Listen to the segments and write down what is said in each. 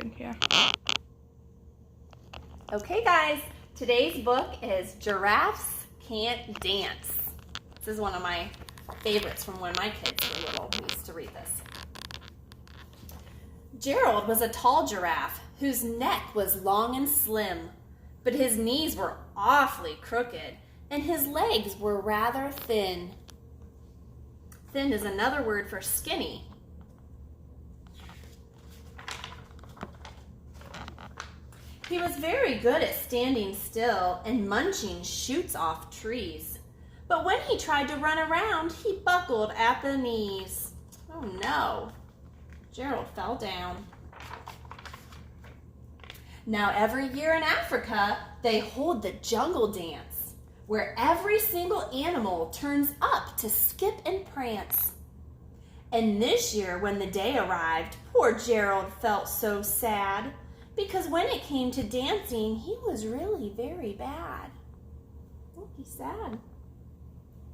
good, yeah. Okay, guys, today's book is Giraffes Can't Dance. This is one of my favorites from when my kids were little. We used to read this. Gerald was a tall giraffe whose neck was long and slim, but his knees were awfully crooked and his legs were rather thin. Thin is another word for skinny. He was very good at standing still and munching shoots off trees. But when he tried to run around, he buckled at the knees. Oh no, Gerald fell down. Now every year in Africa, they hold the jungle dance, where every single animal turns up to skip and prance. And this year, when the day arrived, poor Gerald felt so sad, because when it came to dancing, he was really very bad. Oh, he's sad.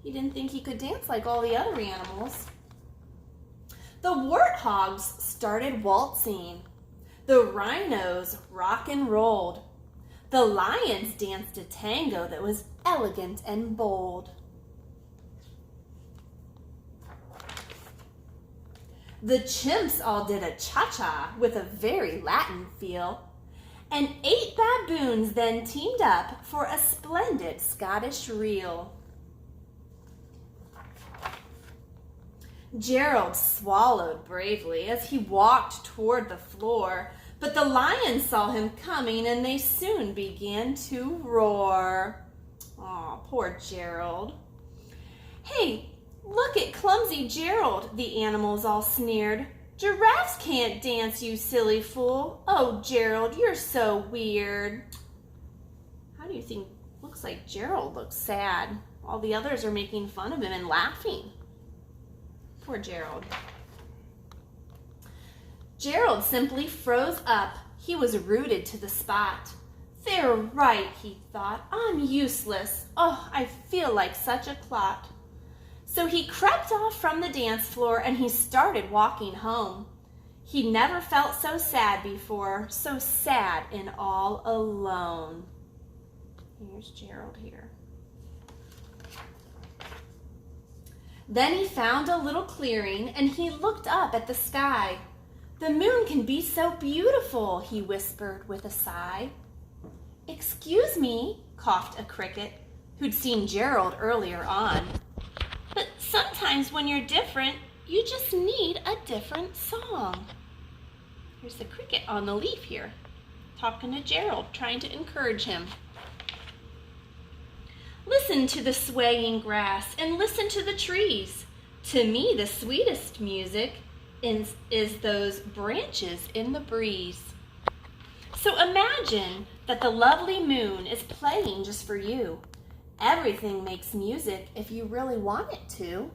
He didn't think he could dance like all the other animals. The warthogs started waltzing. The rhinos rock and rolled. The lions danced a tango that was elegant and bold. The chimps all did a cha-cha with a very Latin feel, and 8 baboons then teamed up for a splendid Scottish reel. Gerald swallowed bravely as he walked toward the floor, but the lions saw him coming and they soon began to roar. Aw, poor Gerald. Hey, look at clumsy Gerald, the animals all sneered. Giraffes can't dance, you silly fool. Oh, Gerald, you're so weird. How do you think? Looks like Gerald looks sad. All the others are making fun of him and laughing. Poor Gerald. Gerald simply froze up. He was rooted to the spot. They're right, he thought. I'm useless. Oh, I feel like such a clot. So he crept off from the dance floor and he started walking home. He never felt so sad before, so sad and all alone. Here's Gerald here. Then he found a little clearing and he looked up at the sky. The moon can be so beautiful, he whispered with a sigh. Excuse me, coughed a cricket who'd seen Gerald earlier on. But sometimes when you're different, you just need a different song. Here's the cricket on the leaf here, talking to Gerald, trying to encourage him. Listen to the swaying grass and listen to the trees. To me, the sweetest music is those branches in the breeze. So imagine that the lovely moon is playing just for you. Everything makes music if you really want it to.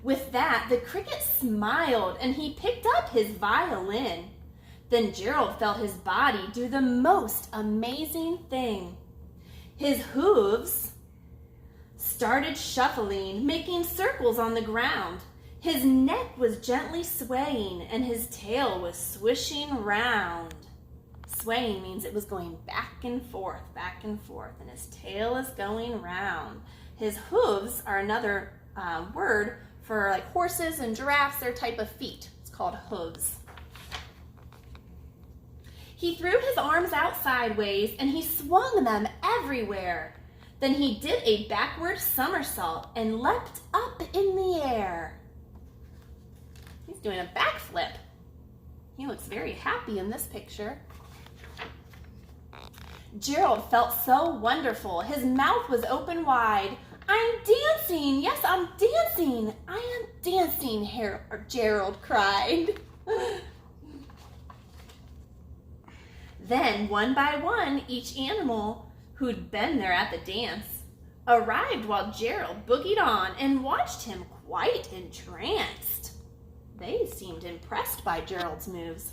With that, the cricket smiled and he picked up his violin. Then Gerald felt his body do the most amazing thing. His hooves started shuffling, making circles on the ground. His neck was gently swaying and his tail was swishing round. Swaying means it was going back and forth, and his tail is going round. His hooves are another word for like horses and giraffes, their type of feet. It's called hooves. He threw his arms out sideways and he swung them everywhere. Then he did a backward somersault and leapt up in the air. He's doing a backflip. He looks very happy in this picture. Gerald felt so wonderful. His mouth was open wide. I'm dancing. Yes, I'm dancing. I am dancing, Gerald cried. Then, one by one, each animal who'd been there at the dance arrived while Gerald boogied on and watched him quite entranced. They seemed impressed by Gerald's moves.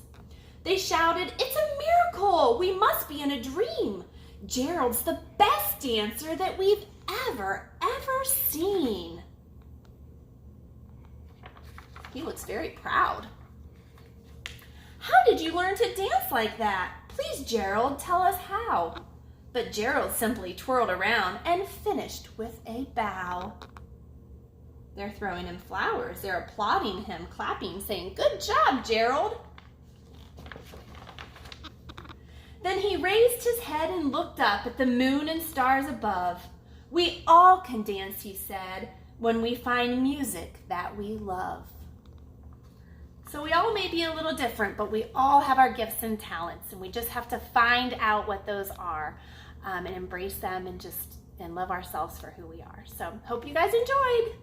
They shouted, "It's a miracle! We must be in a dream! Gerald's the best dancer that we've ever seen." He looks very proud. How did you learn to dance like that? Please, Gerald, tell us how. But Gerald simply twirled around and finished with a bow. They're throwing him flowers. They're applauding him, clapping, saying, "Good job, Gerald." Then he raised his head and looked up at the moon and stars above. "We all can dance," he said, "when we find music that we love." So we all may be a little different, but we all have our gifts and talents, and we just have to find out what those are and embrace them and love ourselves for who we are. So hope you guys enjoyed.